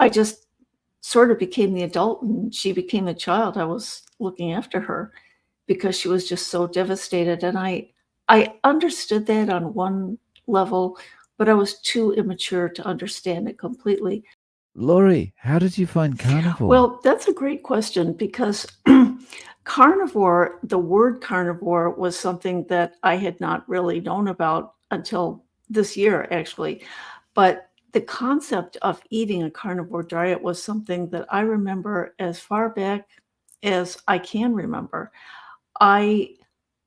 I just sort of became the adult and she became the child. I was looking after her because she was just so devastated, and I understood that on one level, but I was too immature to understand it completely. Laurie, how did you find carnivore? Well, that's a great question because carnivore, the word carnivore was something that I had not really known about until this year, actually. But the concept of eating a carnivore diet was something that I remember as far back as I can remember. I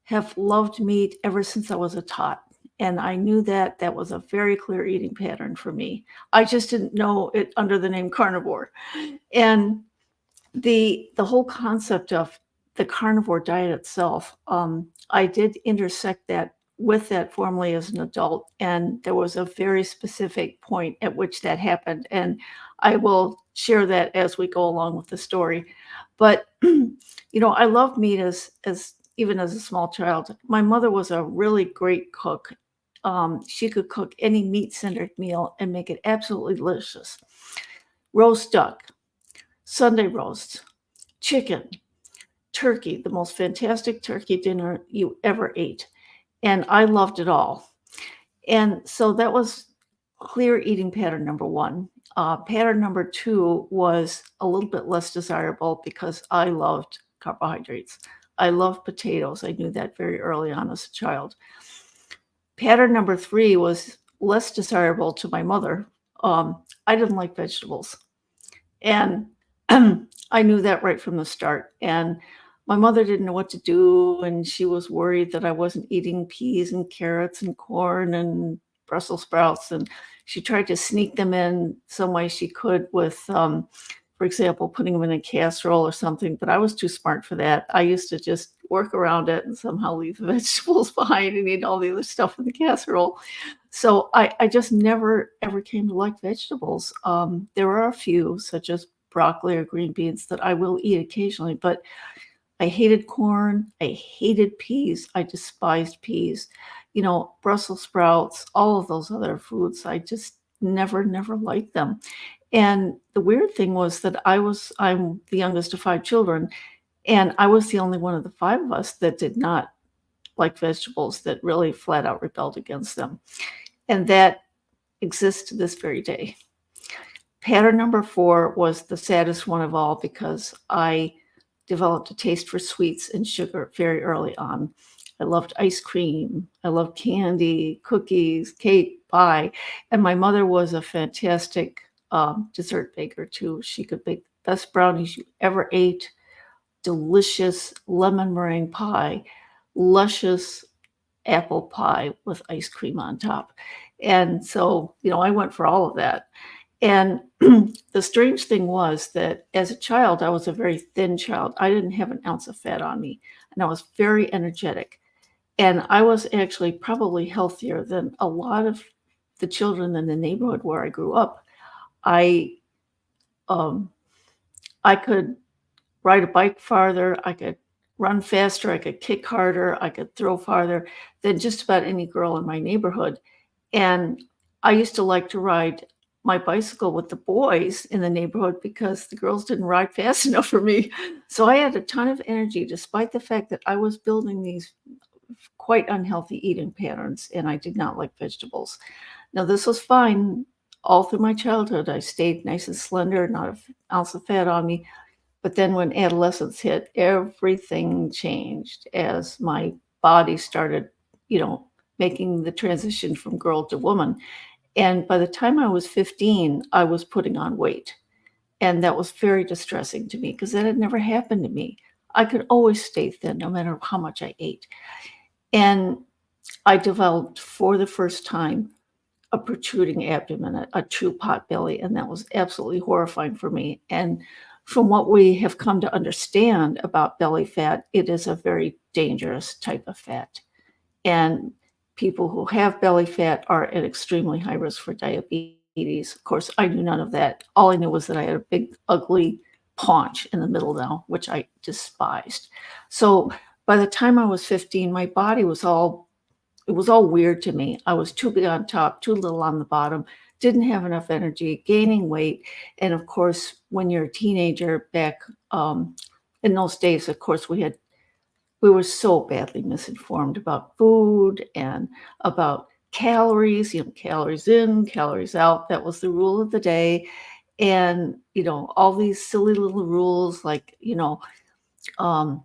have loved meat ever since I was a tot. And I knew that that was a very clear eating pattern for me. I just didn't know it under the name carnivore. And the whole concept of the carnivore diet itself, I did intersect that with that formally as an adult, and there was a very specific point at which that happened, and I will share that as we go along with the story. But I love meat as even as a small child. My mother was a really great cook. She could cook any meat-centered meal and make it absolutely delicious. Roast duck, Sunday roast, chicken, turkey, the most fantastic turkey dinner you ever ate. And I loved it all. And so that was clear eating pattern number one. Pattern number two was a little bit less desirable because I loved carbohydrates. I loved potatoes. I knew that very early on as a child. Pattern number three was less desirable to my mother. I didn't like vegetables. And I knew that right from the start. And my mother didn't know what to do. And she was worried that I wasn't eating peas and carrots and corn and Brussels sprouts. And she tried to sneak them in some way she could with, for example, putting them in a casserole or something. But I was too smart for that. I used to just work around it and somehow leave the vegetables behind and eat all the other stuff in the casserole. So I just never ever came to like vegetables. There are a few, such as broccoli or green beans, that I will eat occasionally, but I hated corn. I hated peas. I despised peas. Brussels sprouts, all of those other foods. I just never liked them. And the weird thing was that I'm the youngest of five children, and I was the only one of the five of us that did not like vegetables, that really flat out rebelled against them. And that exists to this very day. Pattern number four was the saddest one of all because I developed a taste for sweets and sugar very early on. I loved ice cream. I loved candy, cookies, cake, pie. And my mother was a fantastic dessert baker too. She could bake the best brownies you ever ate, delicious lemon meringue pie, luscious apple pie with ice cream on top. And so, I went for all of that. And the strange thing was that as a child, I was a very thin child. I didn't have an ounce of fat on me, and I was very energetic. And I was actually probably healthier than a lot of the children in the neighborhood where I grew up. I um, I could ride a bike farther, I could run faster, I could kick harder, I could throw farther than just about any girl in my neighborhood. And I used to like to ride my bicycle with the boys in the neighborhood because the girls didn't ride fast enough for me. So I had a ton of energy despite the fact that I was building these quite unhealthy eating patterns and I did not like vegetables. Now, this was fine all through my childhood. I stayed nice and slender, not an ounce of fat on me. But then when adolescence hit, everything changed as my body started, you know, making the transition from girl to woman. And by the time I was 15, I was putting on weight. And that was very distressing to me because that had never happened to me. I could always stay thin no matter how much I ate. And I developed for the first time a protruding abdomen, a true pot belly, and that was absolutely horrifying for me. And from what we have come to understand about belly fat, it is a very dangerous type of fat. And people who have belly fat are at extremely high risk for diabetes. Of course, I knew none of that. All I knew was that I had a big, ugly paunch in the middle now, which I despised. So by the time I was 15, my body was all it was all weird to me. I was too big on top, too little on the bottom. didn't have enough energy, gaining weight. And of course, when you're a teenager back in those days, of course, we were so badly misinformed about food and about calories, calories in, calories out. That was the rule of the day. And, all these silly little rules like, um,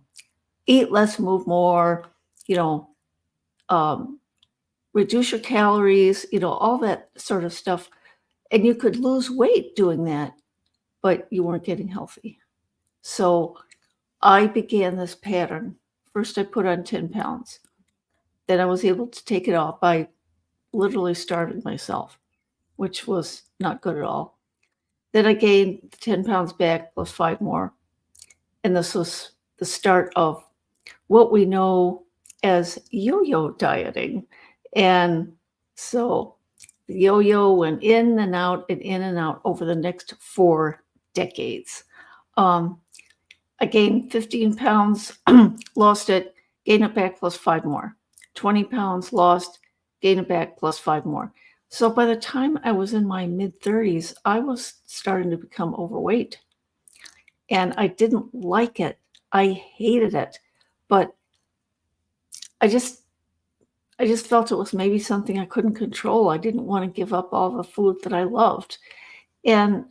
eat less, move more, you know, um, reduce your calories, all that sort of stuff. And you could lose weight doing that, but you weren't getting healthy. So I began this pattern. First, I put on 10 pounds. Then I was able to take it off by literally starving myself, which was not good at all. Then I gained 10 pounds back plus 5 more. And this was the start of what we know as yo-yo dieting. And so the yo-yo went in and out and in and out over the next 4 decades. Um, I gained 15 pounds, lost it, gained it back plus 5 more. 20 pounds lost, gained it back plus 5 more. So by the time I was in my mid 30s, I was starting to become overweight. And I didn't like it. I hated it. But I just felt it was maybe something I couldn't control. I didn't want to give up all the food that I loved. And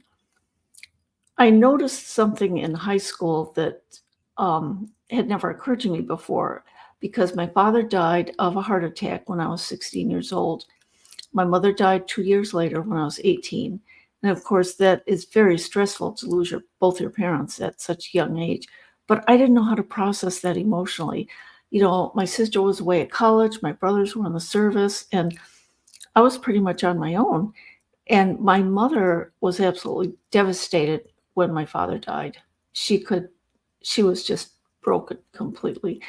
I noticed something in high school that had never occurred to me before because my father died of a heart attack when I was 16 years old. My mother died 2 years later when I was 18. And of course, that is very stressful to lose both your parents at such a young age. But I didn't know how to process that emotionally. My sister was away at college, my brothers were in the service, and I was pretty much on my own. And my mother was absolutely devastated when my father died. She was just broken completely.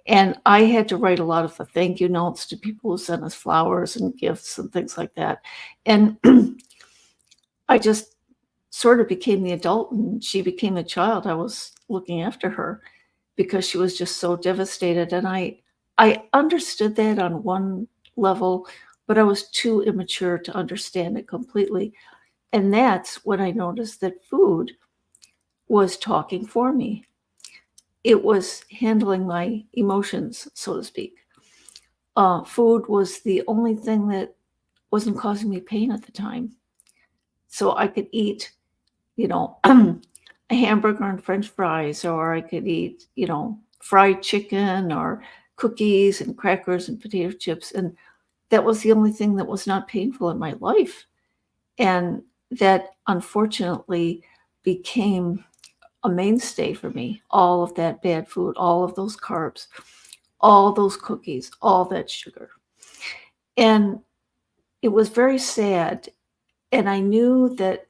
And I had to write a lot of the thank you notes to people who sent us flowers and gifts and things like that. And I just sort of became the adult and she became the child. I was looking after her because she was just so devastated. And I understood that on one level, but I was too immature to understand it completely. And that's when I noticed that food was talking for me. It was handling my emotions, so to speak. Food was the only thing that wasn't causing me pain at the time. So I could eat, a hamburger and french fries, or I could eat, fried chicken or cookies and crackers and potato chips. And that was the only thing that was not painful in my life. And that unfortunately became a mainstay for me. All of that bad food, all of those carbs, all those cookies, all that sugar. And it was very sad. And I knew that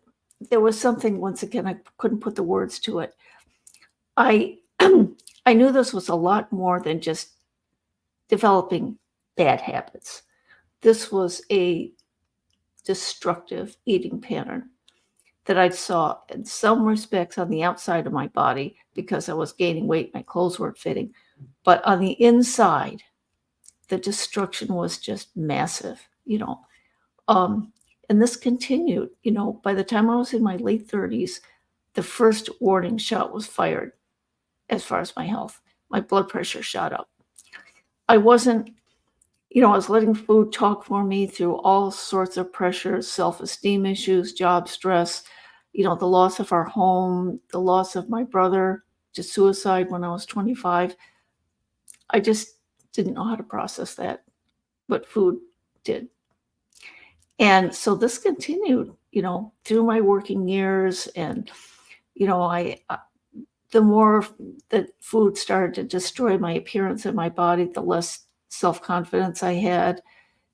there was something, once again, I couldn't put the words to it. I I knew this was a lot more than just developing bad habits. This was a destructive eating pattern that I saw in some respects on the outside of my body because I was gaining weight, my clothes weren't fitting. But on the inside, the destruction was just massive, and this continued, by the time I was in my late 30s, the first warning shot was fired as far as my health. My blood pressure shot up. I wasn't, I was letting food talk for me through all sorts of pressures, self-esteem issues, job stress, the loss of our home, the loss of my brother to suicide when I was 25. I just didn't know how to process that, but food did. And so this continued, through my working years. And, the more that food started to destroy my appearance in my body, the less self-confidence I had.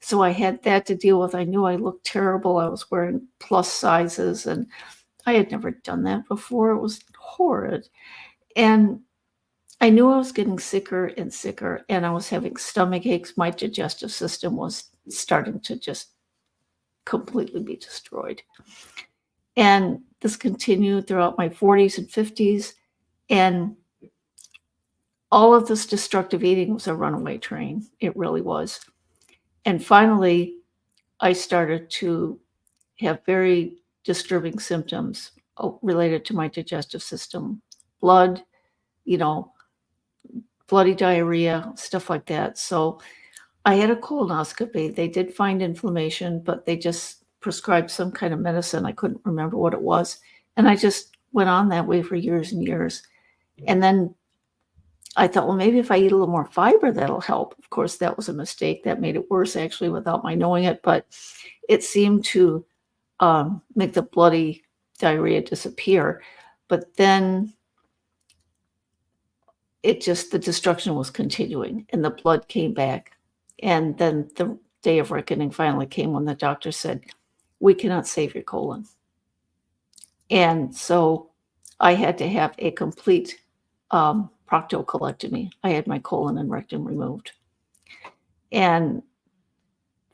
So I had that to deal with. I knew I looked terrible. I was wearing plus sizes and I had never done that before. It was horrid. And I knew I was getting sicker and sicker and I was having stomach aches. My digestive system was starting to just completely be destroyed. And this continued throughout my 40s and 50s. And all of this destructive eating was a runaway train. It really was. And finally, I started to have very disturbing symptoms related to my digestive system. Blood, you know, bloody diarrhea, stuff like that. So I had a colonoscopy. They did find inflammation, but they just prescribed some kind of medicine. I couldn't remember what it was. And I just went on that way for years and years. And then I thought, well, maybe if I eat a little more fiber, that'll help. Of course, that was a mistake. That made it worse, actually, without my knowing it. But it seemed to make the bloody diarrhea disappear. But then the destruction was continuing and the blood came back. And then the day of reckoning finally came when the doctor said, we cannot save your colon. And so I had to have a complete proctocolectomy. I had my colon and rectum removed. And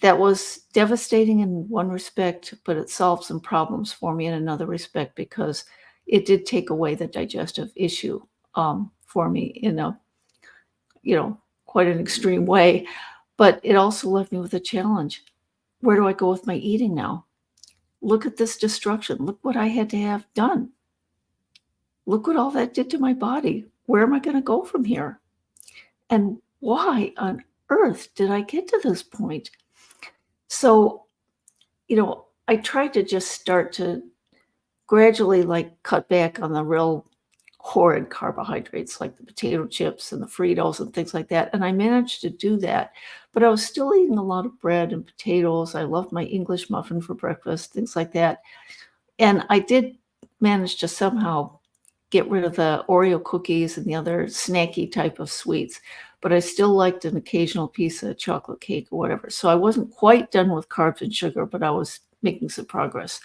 that was devastating in one respect, but it solved some problems for me in another respect because it did take away the digestive issue for me in a, quite an extreme way. But it also left me with a challenge. Where do I go with my eating now? Look at this destruction. Look what I had to have done. Look what all that did to my body. Where am I going to go from here? And why on earth did I get to this point? So, I tried to just start to gradually cut back on the real horrid carbohydrates like the potato chips and the Fritos and things like that. And I managed to do that, but I was still eating a lot of bread and potatoes. I loved my English muffin for breakfast, things like that. And I did manage to somehow get rid of the Oreo cookies and the other snacky type of sweets, but I still liked an occasional piece of chocolate cake or whatever. So I wasn't quite done with carbs and sugar, but I was making some progress.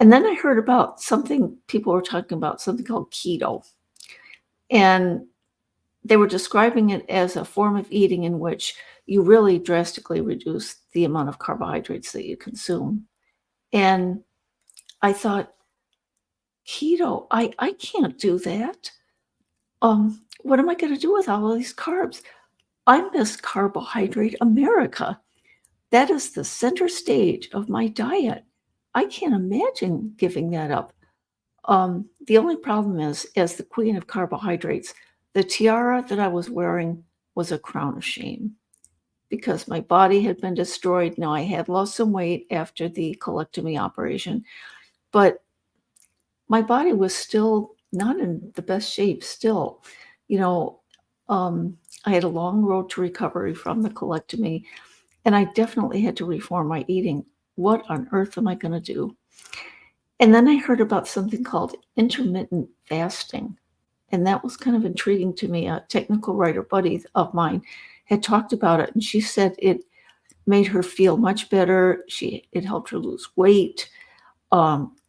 And then I heard about people were talking about something called keto. And they were describing it as a form of eating in which you really drastically reduce the amount of carbohydrates that you consume. And I thought, keto, I can't do that. What am I going to do with all of these carbs? I miss Carbohydrate America. That is the center stage of my diet. I can't imagine giving that up. The only problem is, as the queen of carbohydrates, the tiara that I was wearing was a crown of shame because my body had been destroyed. Now, I had lost some weight after the colectomy operation, but my body was still not in the best shape still. I had a long road to recovery from the colectomy, and I definitely had to reform my eating. What on earth am I going to do? And then I heard about something called intermittent fasting, and that was kind of intriguing to me. A technical writer buddy of mine had talked about it, and she said it made her feel much better. It helped her lose weight.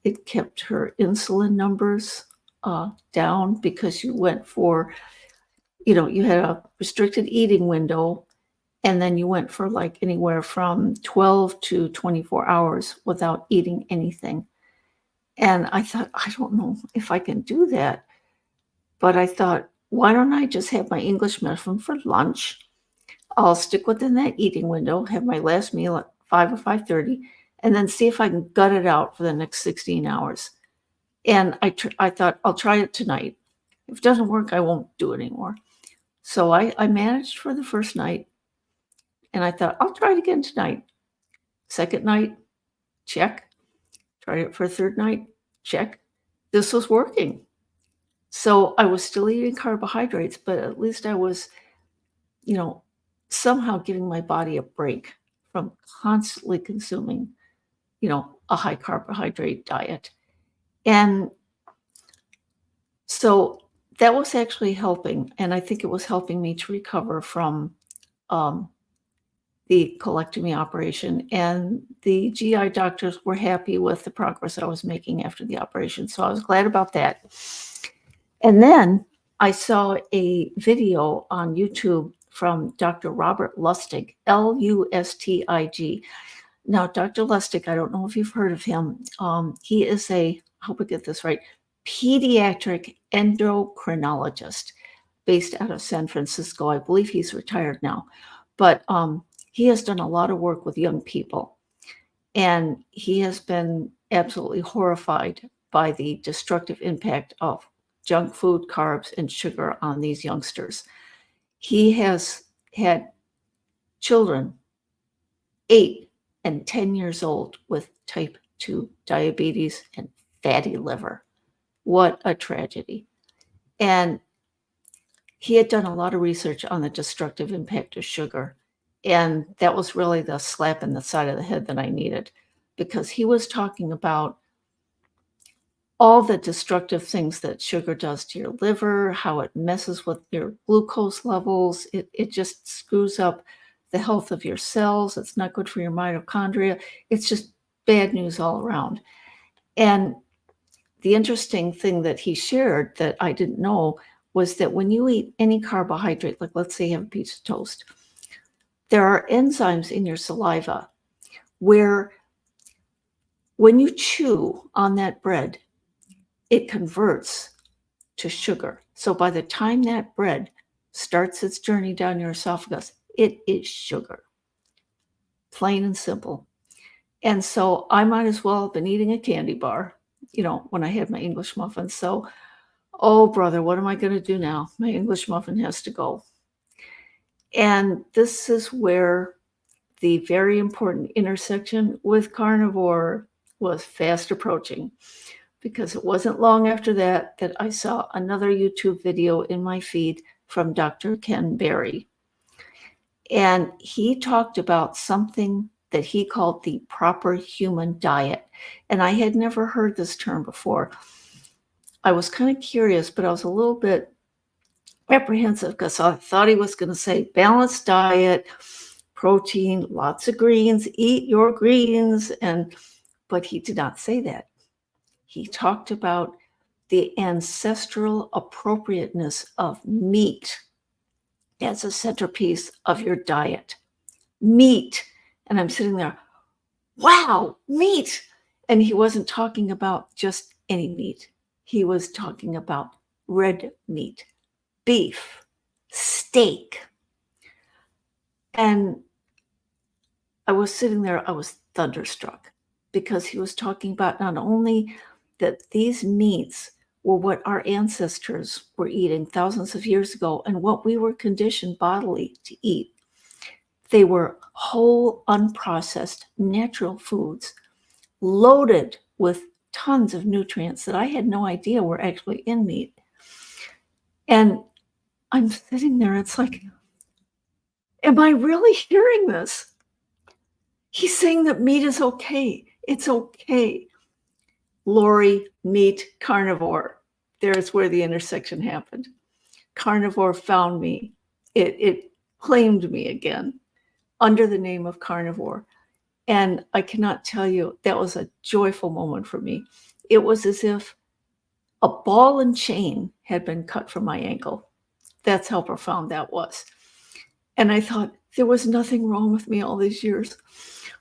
It kept her insulin numbers down because you went for, you had a restricted eating window, and then you went for anywhere from 12 to 24 hours without eating anything. And I thought, I don't know if I can do that. But I thought, why don't I just have my English muffin for lunch? I'll stick within that eating window, have my last meal at 5 or 5:30, and then see if I can gut it out for the next 16 hours. And I thought, I'll try it tonight. If it doesn't work, I won't do it anymore. So I managed for the first night, and I thought, I'll try it again tonight. Second night, check. Tried it for a third night, check. This was working. So I was still eating carbohydrates, but at least I was, somehow giving my body a break from constantly consuming, a high carbohydrate diet. And so that was actually helping. And I think it was helping me to recover from the colectomy operation. And the GI doctors were happy with the progress I was making after the operation. So I was glad about that. And then I saw a video on YouTube from Dr. Robert Lustig, Lustig. Now, Dr. Lustig, I don't know if you've heard of him. He is I hope I get this right, pediatric endocrinologist based out of San Francisco. I believe he's retired now. But he has done a lot of work with young people. And he has been absolutely horrified by the destructive impact of junk food, carbs, and sugar on these youngsters. He has had children 8 and 10 years old with type 2 diabetes and fatty liver. What a tragedy. And he had done a lot of research on the destructive impact of sugar. And that was really the slap in the side of the head that I needed, because he was talking about all the destructive things that sugar does to your liver, how it messes with your glucose levels. It just screws up the health of your cells. It's not good for your mitochondria. It's just bad news all around. And the interesting thing that he shared that I didn't know was that when you eat any carbohydrate, like let's say you have a piece of toast, there are enzymes in your saliva where when you chew on that bread, it converts to sugar. So by the time that bread starts its journey down your esophagus, it is sugar. Plain and simple. And so I might as well have been eating a candy bar, when I had my English muffin. So, oh, brother, what am I going to do now? My English muffin has to go. And this is where the very important intersection with carnivore was fast approaching, because it wasn't long after that I saw another YouTube video in my feed from Dr. Ken Berry. And he talked about something that he called the proper human diet. And I had never heard this term before. I was kind of curious, but I was a little bit apprehensive because I thought he was going to say balanced diet, protein, lots of greens, eat your greens. But he did not say that. He talked about the ancestral appropriateness of meat as a centerpiece of your diet. Meat. And I'm sitting there, wow, meat. And he wasn't talking about just any meat. He was talking about red meat, beef, steak. And I was sitting there, I was thunderstruck, because he was talking about not only that these meats were what our ancestors were eating thousands of years ago and what we were conditioned bodily to eat. They were whole, unprocessed, natural foods loaded with tons of nutrients that I had no idea were actually in meat. And I'm sitting there, it's like, am I really hearing this? He's saying that meat is okay. It's okay. Lori, meat, carnivore. There's where the intersection happened. Carnivore found me. It claimed me again under the name of carnivore. And I cannot tell you, that was a joyful moment for me. It was as if a ball and chain had been cut from my ankle. That's how profound that was. And I thought, there was nothing wrong with me all these years.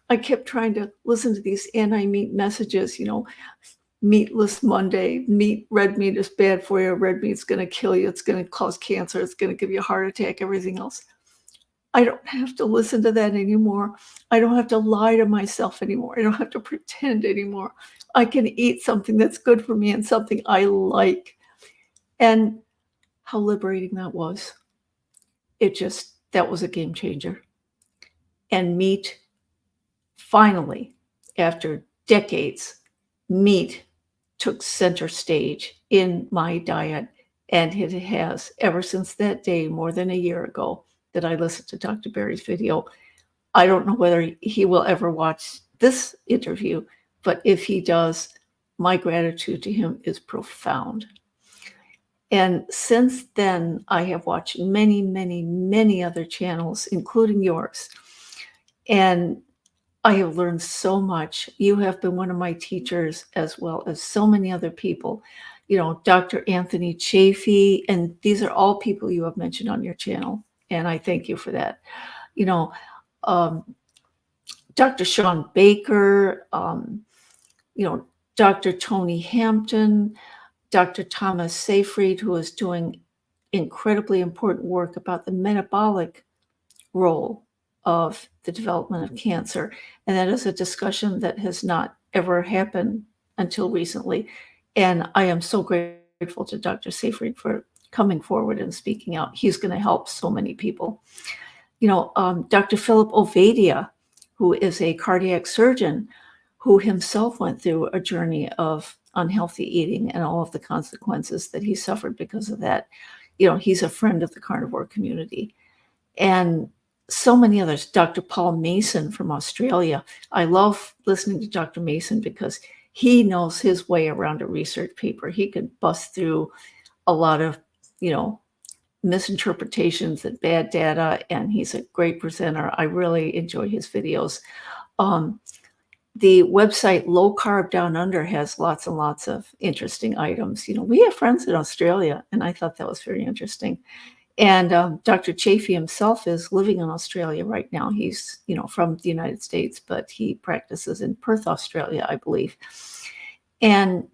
I kept trying to listen to these anti-meat messages, meatless Monday, red meat is bad for you, red meat's going to kill you, it's going to cause cancer, it's going to give you a heart attack, everything else. I don't have to listen to that anymore. I don't have to lie to myself anymore. I don't have to pretend anymore. I can eat something that's good for me and something I like. And how liberating that was. That was a game changer. And meat, finally, after decades, meat took center stage in my diet. And it has ever since that day, more than a year ago, that I listened to Dr. Berry's video. I don't know whether he will ever watch this interview, but if he does, my gratitude to him is profound. And since then, I have watched many, many, many other channels, including yours. And I have learned so much. You have been one of my teachers, as well as so many other people. Dr. Anthony Chafee, and these are all people you have mentioned on your channel. And I thank you for that. Dr. Sean Baker, Dr. Tony Hampton, Dr. Thomas Seyfried, who is doing incredibly important work about the metabolic role of the development of cancer. And that is a discussion that has not ever happened until recently. And I am so grateful to Dr. Seyfried for coming forward and speaking out. He's going to help so many people. Dr. Philip Ovadia, who is a cardiac surgeon, who himself went through a journey of unhealthy eating and all of the consequences that he suffered because of that. He's a friend of the carnivore community. And so many others. Dr. Paul Mason from Australia. I love listening to Dr. Mason because he knows his way around a research paper. He can bust through a lot of, misinterpretations and bad data, and he's a great presenter. I really enjoy his videos. The website Low Carb Down Under has lots and lots of interesting items. We have friends in Australia, and I thought that was very interesting. And Dr. Chafee himself is living in Australia right now. He's, from the United States, but he practices in Perth, Australia, I believe. And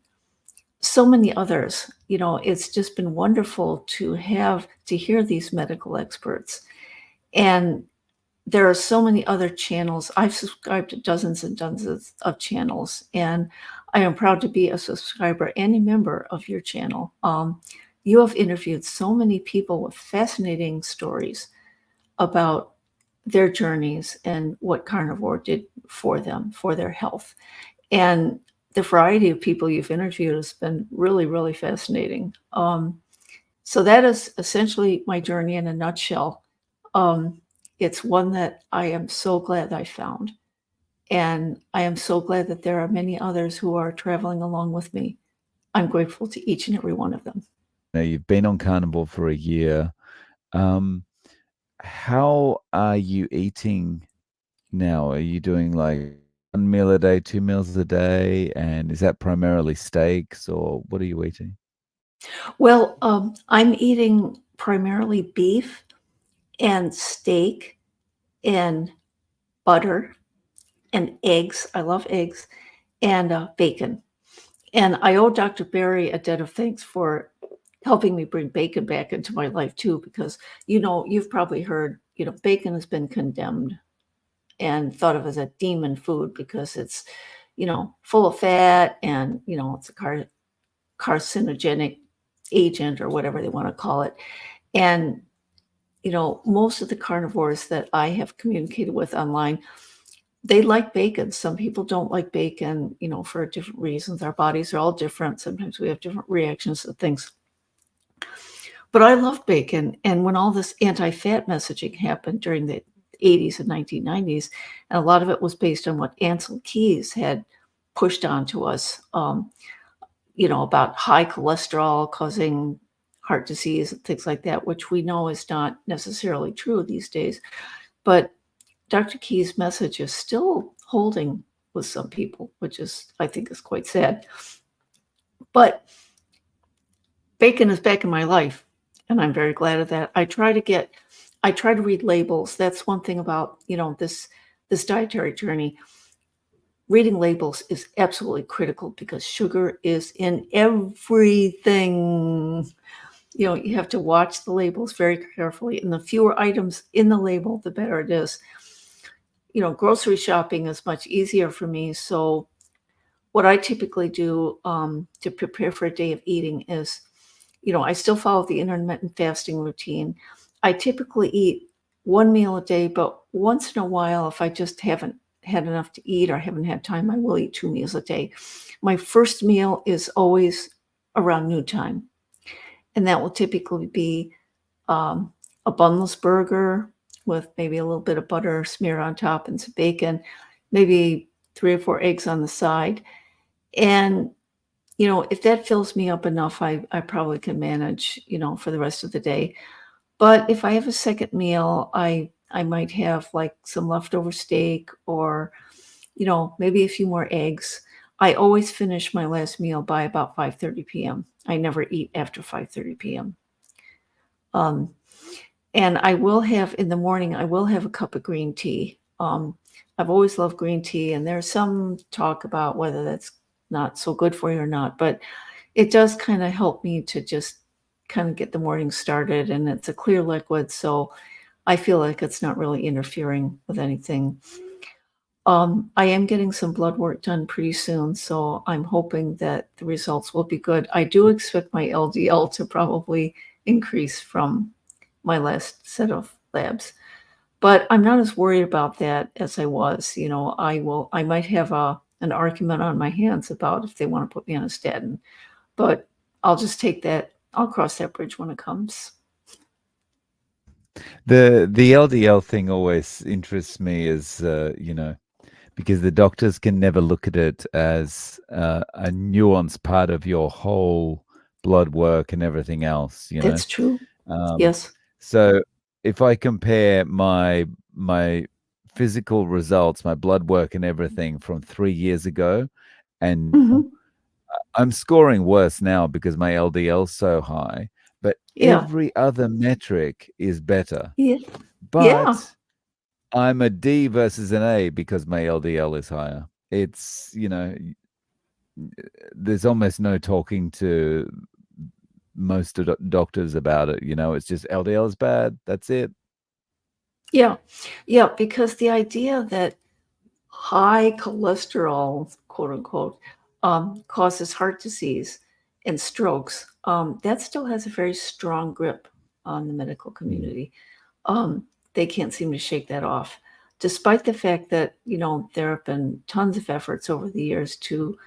so many others. It's just been wonderful to hear these medical experts. And there are so many other channels. I've subscribed to dozens and dozens of channels, and I am proud to be a subscriber and a member of your channel. You have interviewed so many people with fascinating stories about their journeys and what carnivore did for them, for their health. And the variety of people you've interviewed has been really, really fascinating. So that is essentially my journey in a nutshell. It's one that I am so glad I found. And I am so glad that there are many others who are traveling along with me. I'm grateful to each and every one of them. Now, you've been on carnivore for a year. How are you eating now? Are you doing like one meal a day, 2 meals a day? And is that primarily steaks, or what are you eating? Well, I'm eating primarily beef and steak and butter and eggs. I love eggs and bacon. And I owe Dr. Berry a debt of thanks for helping me bring bacon back into my life too, because, you've probably heard, bacon has been condemned and thought of as a demon food because it's, full of fat and, it's a carcinogenic agent or whatever they want to call it. And, most of the carnivores that I have communicated with online, they like bacon. Some people don't like bacon, for different reasons. Our bodies are all different. Sometimes we have different reactions to things. But I love bacon. And when all this anti-fat messaging happened during the 80s and 1990s, and a lot of it was based on what Ansel Keys had pushed onto us, about high cholesterol causing heart disease and things like that, which we know is not necessarily true these days. But Dr. Key's message is still holding with some people, which I think is quite sad. But bacon is back in my life, and I'm very glad of that. I try to read labels. That's one thing about, this dietary journey. Reading labels is absolutely critical because sugar is in everything. You have to watch the labels very carefully, and the fewer items in the label, the better it is. Grocery shopping is much easier for me. So what I typically do to prepare for a day of eating is, I still follow the intermittent fasting routine. I typically eat one meal a day, but once in a while, if I just haven't had enough to eat or haven't had time, I will eat 2 meals a day. My first meal is always around noontime, and that will typically be a bunless burger with maybe a little bit of butter smeared on top and some bacon, maybe 3 or 4 eggs on the side. And, if that fills me up enough, I probably can manage, for the rest of the day. But if I have a second meal, I might have like some leftover steak or, maybe a few more eggs. I always finish my last meal by about 5:30 p.m. I never eat after 5:30 p.m. And I will have in the morning, I will have a cup of green tea. I've always loved green tea, and there's some talk about whether that's not so good for you or not, but it does kind of help me to just kind of get the morning started, and it's a clear liquid. So I feel like it's not really interfering with anything. I am getting some blood work done pretty soon, so I'm hoping that the results will be good. I do expect my LDL to probably increase from my last set of labs, but I'm not as worried about that as I was. I might have an argument on my hands about if they want to put me on a statin, but I'll just take that. I'll cross that bridge when it comes. The LDL thing always interests me as, because the doctors can never look at it as a nuanced part of your whole blood work and everything else, you know. That's true. Um, Yes. so if I compare my physical results, my blood work and everything from 3 years ago, and Hmm. I'm scoring worse now because my LDL's so high, but Yeah. every other metric is better. Yeah. Yeah. But I'm a D versus an A because my LDL is higher. It's, there's almost no talking to most of doctors about it, it's just LDL is bad. That's it. Yeah. Yeah. Because the idea that high cholesterol, quote unquote, causes heart disease and strokes, that still has a very strong grip on the medical Mm. community. They can't seem to shake that off, despite the fact that there have been tons of efforts over the years to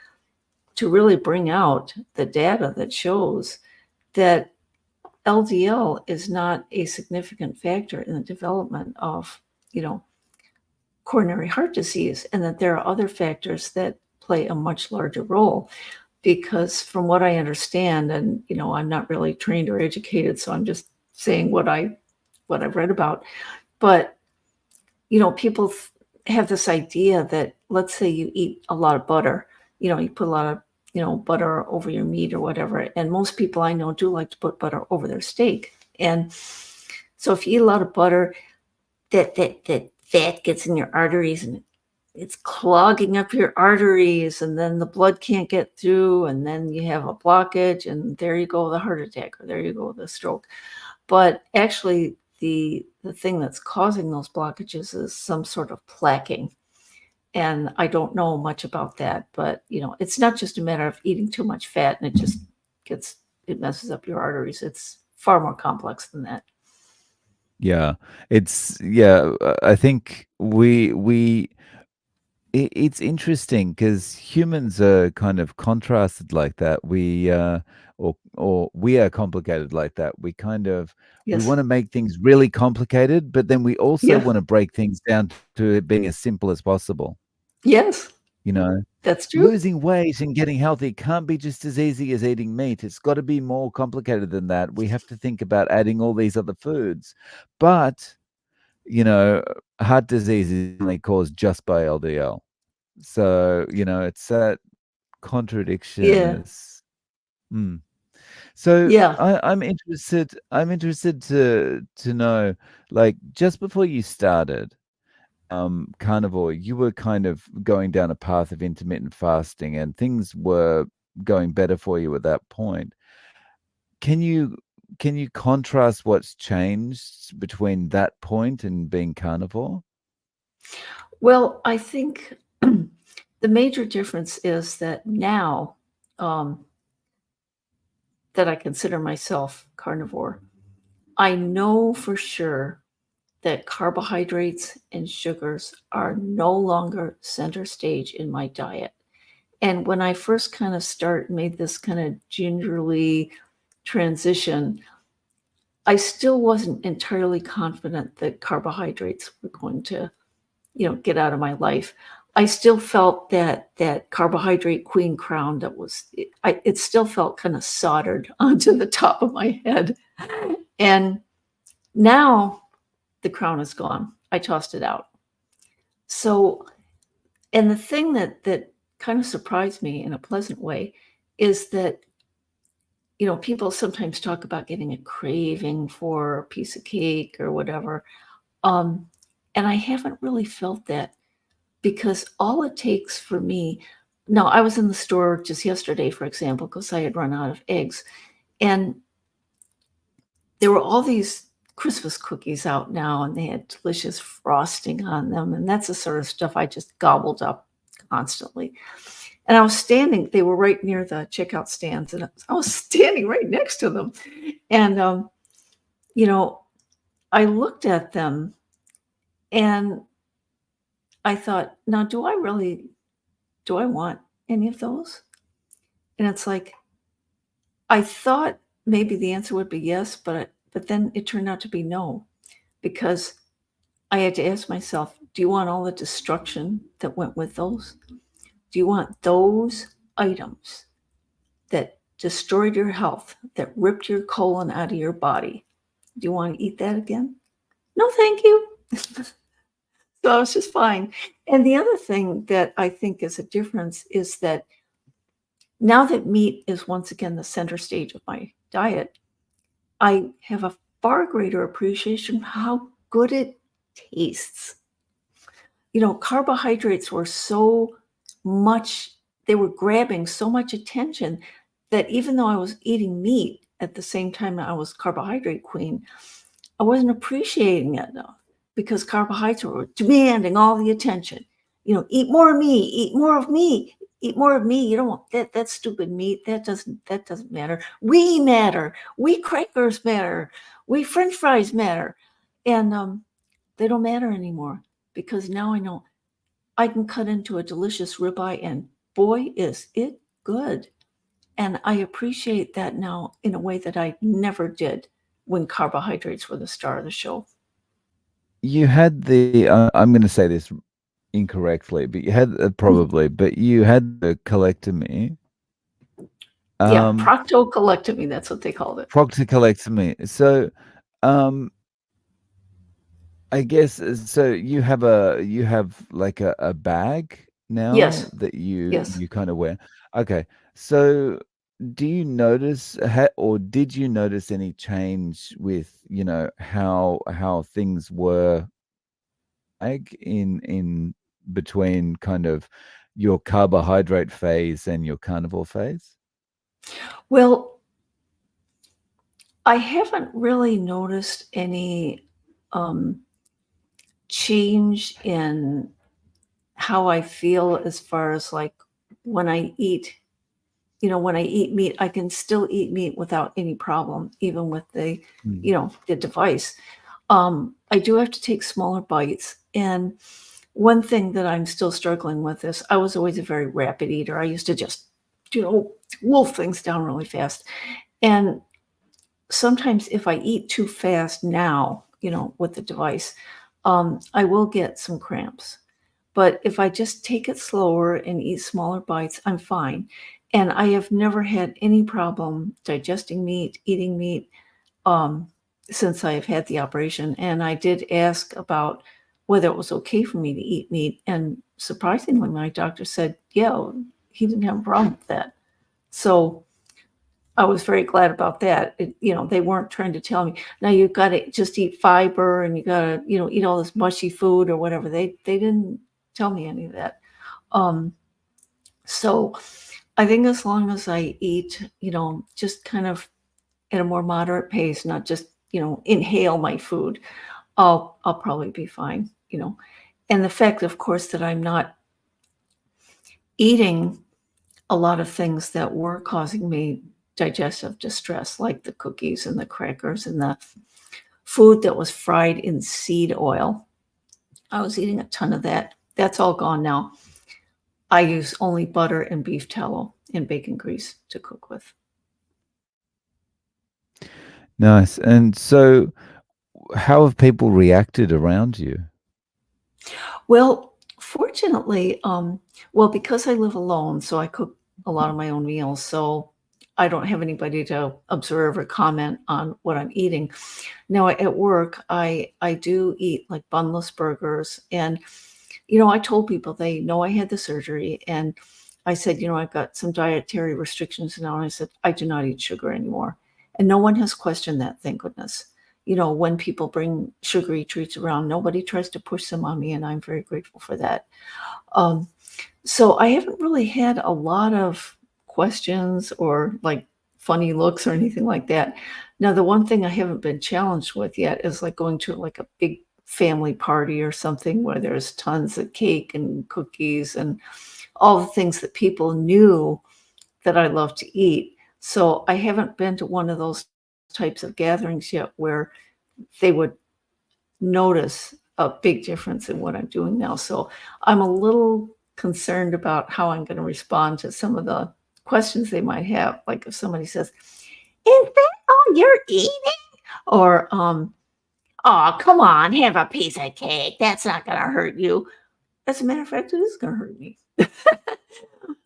really bring out the data that shows that LDL is not a significant factor in the development of you know coronary heart disease, and that there are other factors that play a much larger role. Because from what I understand, and I'm not really trained or educated, so I'm just saying what I've read about. But people have this idea that, let's say you eat a lot of butter, you put a lot of butter over your meat or whatever, and most people I know do like to put butter over their steak. And so if you eat a lot of butter, that fat gets in your arteries and it's clogging up your arteries, and then the blood can't get through, and then you have a blockage, and there you go, the heart attack, or there you go, the stroke. But actually, the thing that's causing those blockages is some sort of plaquing, and I don't know much about that, but it's not just a matter of eating too much fat and gets it messes up your arteries. It's far more complex than that. Yeah. I think it's interesting because humans are kind of contrasted like that. Or we are complicated like that. We Yes. want to make things really complicated, but then we also Yeah. want to break things down to it being as simple as possible. Yes. You know, That's true. losing weight and getting healthy can't be just as easy as eating meat. It's got to be more complicated than that. We have to think about adding all these other foods. But, you know, heart disease is only caused just by LDL. So, it's that contradiction Yeah. is. Mm. So Yeah. I'm interested to know, like, just before you started carnivore, you were kind of going down a path of intermittent fasting and things were going better for you at that point. Can you can you contrast what's changed between that point and being carnivore? Well, I think the major difference is that now, um, that I consider myself carnivore, I know for sure that carbohydrates and sugars are no longer center stage in my diet. And when I first kind of made this kind of gingerly transition, I still wasn't entirely confident that carbohydrates were going to get out of my life. I still felt that carbohydrate queen crown that was it still felt kind of soldered onto the top of my head. And now the crown is gone. I tossed it out. So, and the thing that kind of surprised me in a pleasant way is that people sometimes talk about getting a craving for a piece of cake or whatever. Um, and I haven't really felt that. Because all it takes for me now, I was in the store just yesterday, for example, because I had run out of eggs, and there were all these Christmas cookies out now, and they had delicious frosting on them, and that's the sort of stuff I just gobbled up constantly. And I was standing, they were right near the checkout stands, and I was standing right next to them. And, you know, I looked at them and I thought, now, do I want any of those? And it's like, I thought maybe the answer would be yes, but then it turned out to be no, because I had to ask myself, do you want all the destruction that went with those? Do you want those items that destroyed your health, that ripped your colon out of your body? Do you want to eat that again? No, thank you. So I was just fine. And the other thing that I think is a difference is that now that meat is once again the center stage of my diet, I have a far greater appreciation for how good it tastes. Carbohydrates were so much, they were grabbing so much attention that even though I was eating meat at the same time I was carbohydrate queen, I wasn't appreciating it enough because carbohydrates were demanding all the attention. Eat more of me, eat more of me, eat more of me. You don't want that stupid meat. That doesn't matter. We matter. We crackers matter. We French fries matter. And they don't matter anymore because now I know I can cut into a delicious ribeye and boy, is it good. And I appreciate that now in a way that I never did when carbohydrates were the star of the show. You had I'm gonna say this incorrectly, but you had probably, but you had the colectomy. Yeah, Um, proctocolectomy, that's what they called it. Proctocolectomy. So, um, I guess so you have like a bag now Yes, that you yes. you kind of wear. Okay. So do you notice or did you notice any change with, how things were like in between kind of your carbohydrate phase and your carnivore phase? Well, I haven't really noticed any um, change in how I feel as far as like when I eat, when I eat meat, I can still eat meat without any problem, even with Mm. the device. I do have to take smaller bites. And one thing that I'm still struggling with is I was always a very rapid eater. I used to just, wolf things down really fast. And sometimes if I eat too fast now, with the device, I will get some cramps. But if I just take it slower and eat smaller bites, I'm fine. And I have never had any problem digesting meat, eating meat, um, since I've had the operation. And I did ask about whether it was okay for me to eat meat. And surprisingly, my doctor said, yeah, he didn't have a problem with that. So I was very glad about that. They weren't trying to tell me, now you've got to just eat fiber and you got to, eat all this mushy food or whatever. They didn't tell me any of that. Um, so I think as long as I eat, just kind of at a more moderate pace, not just, inhale my food, I'll probably be fine. And the fact, of course, that I'm not eating a lot of things that were causing me digestive distress, like the cookies and the crackers and the food that was fried in seed oil. I was eating a ton of that. That's all gone now. I use only butter and beef tallow and bacon grease to cook with. Nice. And so how have people reacted around you? Well, fortunately, because I live alone, so I cook a lot of my own meals. So I don't have anybody to observe or comment on what I'm eating. Now at work, I do eat like bunless burgers, and I told people they know I had the surgery, and I said, I've got some dietary restrictions now, and I said I do not eat sugar anymore, and no one has questioned that, thank goodness. When people bring sugary treats around, nobody tries to push them on me, and I'm very grateful for that. So I haven't really had a lot of questions or like funny looks or anything like that. Now, the one thing I haven't been challenged with yet is like going to like a big family party or something where there's tons of cake and cookies and all the things that people knew that I love to eat. So I haven't been to one of those types of gatherings yet where they would notice a big difference in what I'm doing now. So I'm a little concerned about how I'm going to respond to some of the questions they might have. Like if somebody says, "Is that all you're eating?" Or, "Oh, come on, have a piece of cake. That's not going to hurt you." As a matter of fact, it is going to hurt me.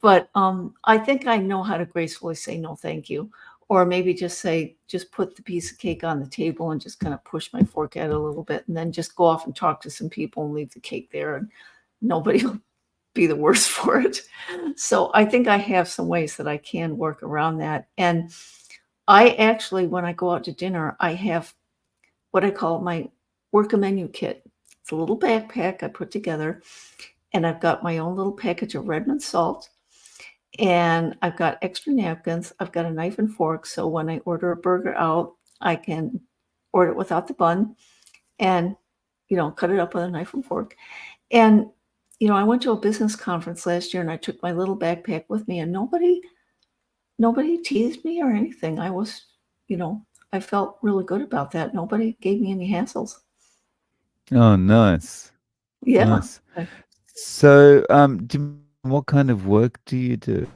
But I think I know how to gracefully say no, thank you. Or maybe just say, just put the piece of cake on the table and just kind of push my fork at it a little bit and then just go off and talk to some people and leave the cake there and nobody will be the worse for it. So I think I have some ways that I can work around that. And I actually, when I go out to dinner, I have what I call my work a menu kit. It's a little backpack I put together, and I've got my own little package of Redmond salt, and I've got extra napkins. I've got a knife and fork, so when I order a burger out, I can order it without the bun and, cut it up with a knife and fork. And, I went to a business conference last year and I took my little backpack with me and nobody teased me or anything. You know, I felt really good about that. Nobody gave me any hassles. Oh, nice. Yeah. Nice. So, what kind of work do you do?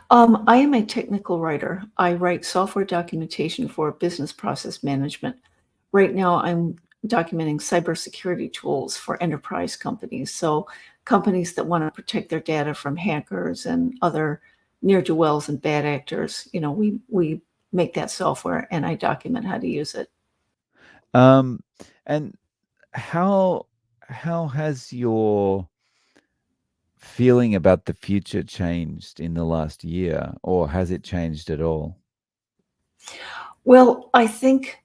I am a technical writer. I write software documentation for business process management. Right now, I'm documenting cybersecurity tools for enterprise companies. So, companies that want to protect their data from hackers and other near do wells and bad actors, we make that software and I document how to use it. Um, and how how has your feeling about the future changed in the last year, or has it changed at all? Well, I think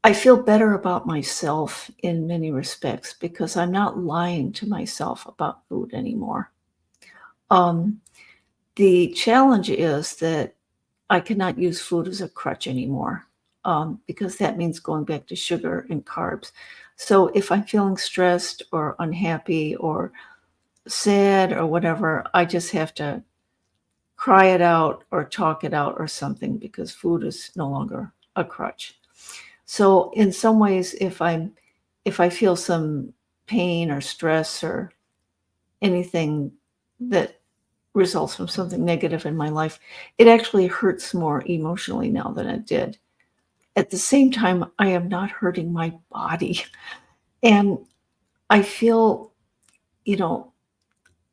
I feel better about myself in many respects because I'm not lying to myself about food anymore. Um, the challenge is that I cannot use food as a crutch anymore, because that means going back to sugar and carbs. So if I'm feeling stressed or unhappy or sad or whatever, I just have to cry it out or talk it out or something because food is no longer a crutch. So in some ways, if I feel some pain or stress or anything that results from something negative in my life, it actually hurts more emotionally now than it did. At the same time, I am not hurting my body. And I feel, you know,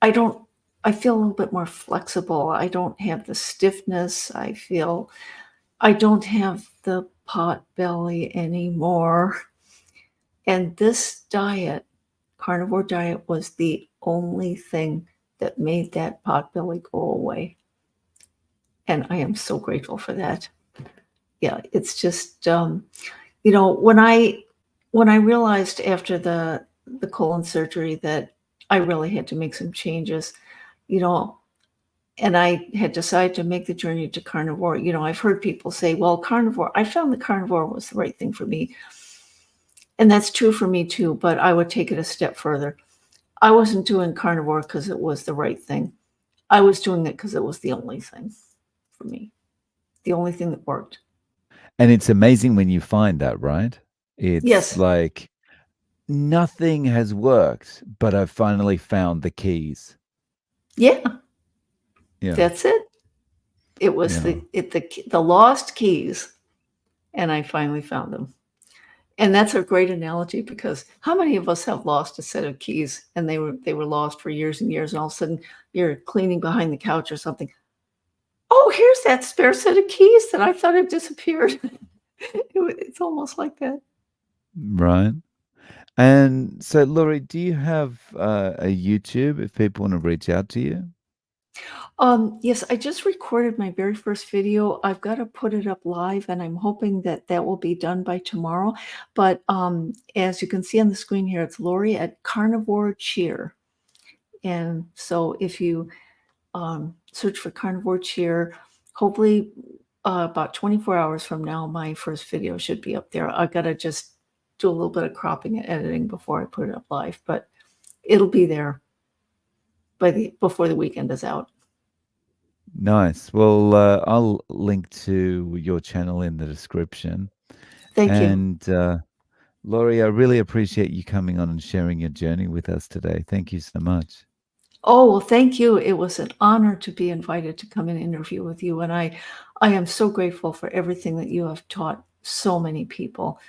I don't, I feel a little bit more flexible. I don't have the stiffness. I don't have the pot belly anymore. And this diet, carnivore diet, was the only thing that made that pot belly go away. And I am so grateful for that. Yeah, it's just, when I realized after the colon surgery that I really had to make some changes, you know, and I had decided to make the journey to carnivore. I've heard people say, "Well, carnivore." I found the carnivore was the right thing for me, and that's true for me too. But I would take it a step further. I wasn't doing carnivore because it was the right thing. I was doing it because it was the only thing for me, the only thing that worked. And it's amazing when you find that, right? It's Yes, like nothing has worked, but I've finally found the keys. yeah, Yeah, that's it. It was yeah. the lost keys, and I finally found them. And that's a great analogy because how many of us have lost a set of keys and they were lost for years and years, and all of a sudden you're cleaning behind the couch or something. Oh, here's that spare set of keys that I thought had disappeared. It's almost like that. Right. And so, Laurie, do you have a YouTube if people want to reach out to you? Yes, I just recorded my very first video. I've got to put it up live, and I'm hoping that that will be done by tomorrow. But as you can see on the screen here, it's Lori at Carnivore Cheer. And so if you search for Carnivore Cheer, hopefully, about 24 hours from now, my first video should be up there. I gotta just do a little bit of cropping and editing before I put it up live, but it'll be there before the weekend is out. Nice. Well, I'll link to your channel in the description. Thank you. And Laurie, I really appreciate you coming on and sharing your journey with us today. Thank you so much. Oh, well, thank you. It was an honor to be invited to come and interview with you, and I am so grateful for everything that you have taught so many people.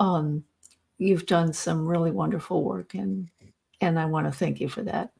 Um, you've done some really wonderful work, and I want to thank you for that.